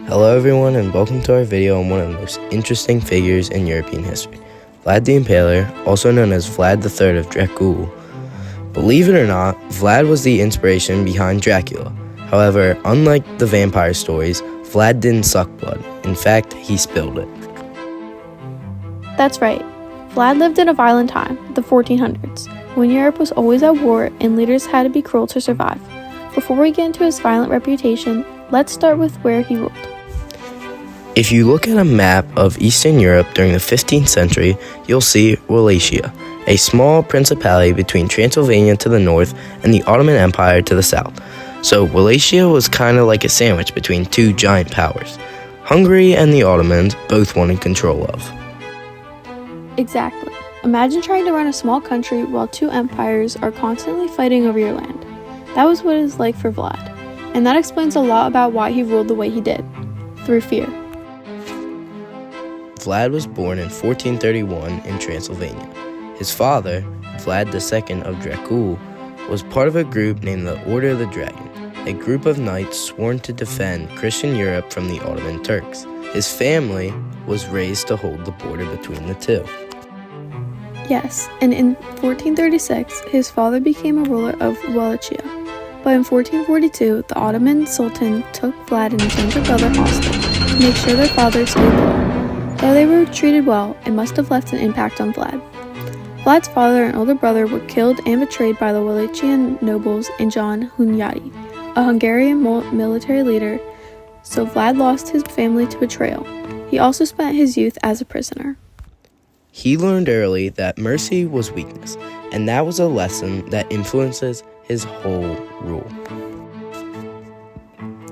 Hello everyone, and welcome to our video on one of the most interesting figures in European history, Vlad the Impaler, also known as Vlad III of Dracul. Believe it or not, Vlad was the inspiration behind Dracula. However, unlike the vampire stories, Vlad didn't suck blood. In fact, he spilled it. That's right. Vlad lived in a violent time, the 1400s, when Europe was always at war and leaders had to be cruel to survive. Before we get into his violent reputation, let's start with where he ruled. If you look at a map of Eastern Europe during the 15th century, you'll see Wallachia, a small principality between Transylvania to the north and the Ottoman Empire to the south. So Wallachia was kind of like a sandwich between two giant powers. Hungary and the Ottomans both wanted control of. Exactly. Imagine trying to run a small country while two empires are constantly fighting over your land. That was what it was like for Vlad. And that explains a lot about why he ruled the way he did. Through fear. Vlad was born in 1431 in Transylvania. His father, Vlad II of Dracul, was part of a group named the Order of the Dragon, a group of knights sworn to defend Christian Europe from the Ottoman Turks. His family was raised to hold the border between the two. Yes, and in 1436, his father became a ruler of Wallachia. But in 1442, the Ottoman Sultan took Vlad and his younger brother hostage to make sure their father stayed loyal. Though they were treated well, it must have left an impact on Vlad. Vlad's father and older brother were killed and betrayed by the Wallachian nobles and John Hunyadi, a Hungarian military leader, so Vlad lost his family to betrayal. He also spent his youth as a prisoner. He learned early that mercy was weakness, and that was a lesson that influences his whole rule.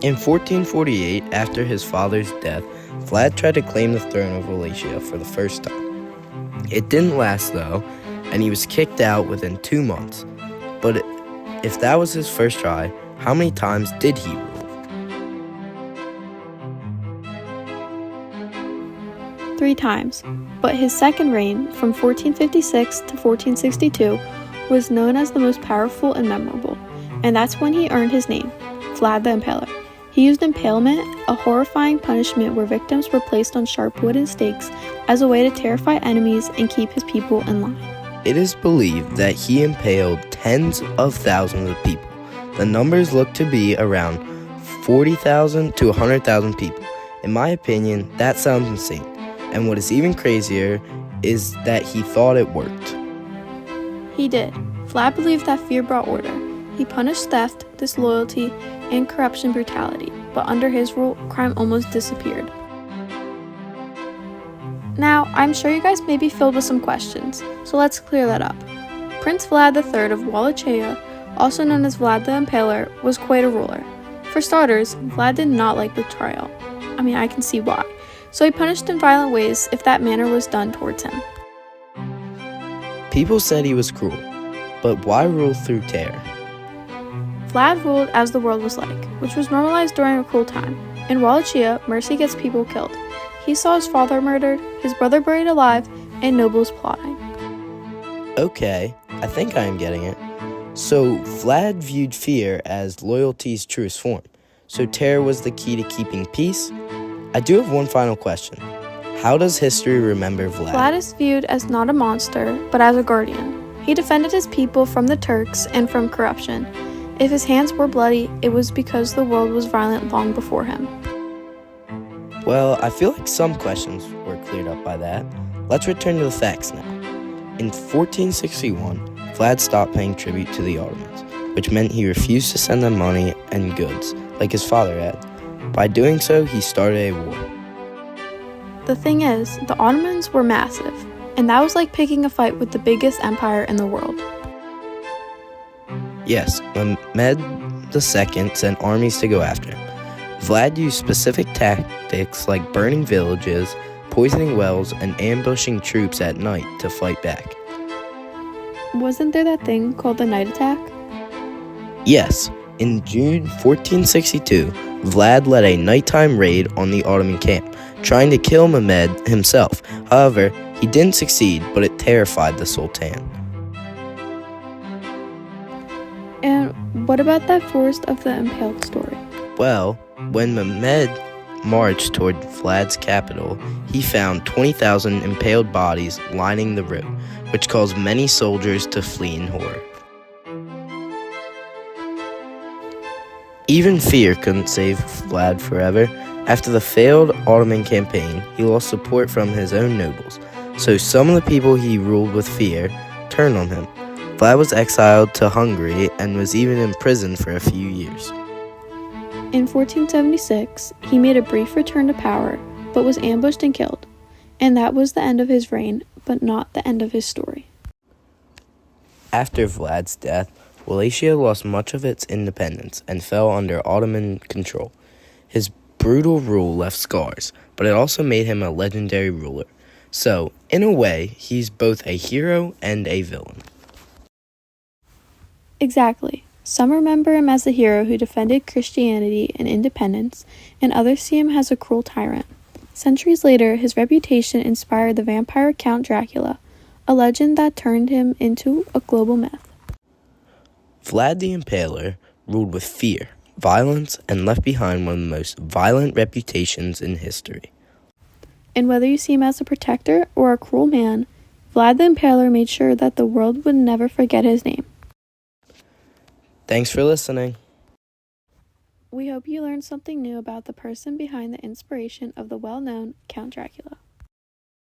In 1448, after his father's death, Vlad tried to claim the throne of Wallachia for the first time. It didn't last though, and he was kicked out within 2 months. But if that was his first try, how many times did he rule? Three times, but his second reign, from 1456 to 1462, was known as the most powerful and memorable, and that's when he earned his name, Vlad the Impaler. He used impalement, a horrifying punishment where victims were placed on sharp wooden stakes as a way to terrify enemies and keep his people in line. It is believed that he impaled tens of thousands of people. The numbers look to be around 40,000 to 100,000 people. In my opinion, that sounds insane. And what is even crazier is that he thought it worked. He did. Vlad believed that fear brought order. He punished theft, disloyalty, and corruption brutality, but under his rule, crime almost disappeared. Now, I'm sure you guys may be filled with some questions, so let's clear that up. Prince Vlad III of Wallachia, also known as Vlad the Impaler, was quite a ruler. For starters, Vlad did not like betrayal. I can see why. So he punished in violent ways if that manner was done towards him. People said he was cruel, but why rule through terror? Vlad ruled as the world was like, which was normalized during a cruel time. In Wallachia, mercy gets people killed. He saw his father murdered, his brother buried alive, and nobles plotting. Okay, I think I am getting it. So Vlad viewed fear as loyalty's truest form. So terror was the key to keeping peace? I do have one final question. How does history remember Vlad? Vlad is viewed as not a monster, but as a guardian. He defended his people from the Turks and from corruption. If his hands were bloody, it was because the world was violent long before him. Well, I feel like some questions were cleared up by that. Let's return to the facts now. In 1461, Vlad stopped paying tribute to the Ottomans, which meant he refused to send them money and goods, like his father had. By doing so, he started a war. The thing is, the Ottomans were massive, and that was like picking a fight with the biggest empire in the world. Yes, Mehmed II sent armies to go after him. Vlad used specific tactics like burning villages, poisoning wells, and ambushing troops at night to fight back. Wasn't there that thing called the night attack? Yes, in June 1462, Vlad led a nighttime raid on the Ottoman camp, trying to kill Mehmed himself. However, he didn't succeed, but it terrified the Sultan. And what about that forest of the impaled story? Well, when Mehmed marched toward Vlad's capital, he found 20,000 impaled bodies lining the road, which caused many soldiers to flee in horror. Even fear couldn't save Vlad forever. After the failed Ottoman campaign, he lost support from his own nobles, so some of the people he ruled with fear turned on him. Vlad was exiled to Hungary and was even imprisoned for a few years. In 1476, he made a brief return to power, but was ambushed and killed. And that was the end of his reign, but not the end of his story. After Vlad's death, Wallachia lost much of its independence and fell under Ottoman control. His brutal rule left scars, but it also made him a legendary ruler. So, in a way, he's both a hero and a villain. Exactly. Some remember him as the hero who defended Christianity and independence, and others see him as a cruel tyrant. Centuries later, his reputation inspired the vampire Count Dracula, a legend that turned him into a global myth. Vlad the Impaler ruled with fear, violence, and left behind one of the most violent reputations in history. And whether you see him as a protector or a cruel man, Vlad the Impaler made sure that the world would never forget his name. Thanks for listening. We hope you learned something new about the person behind the inspiration of the well-known Count Dracula.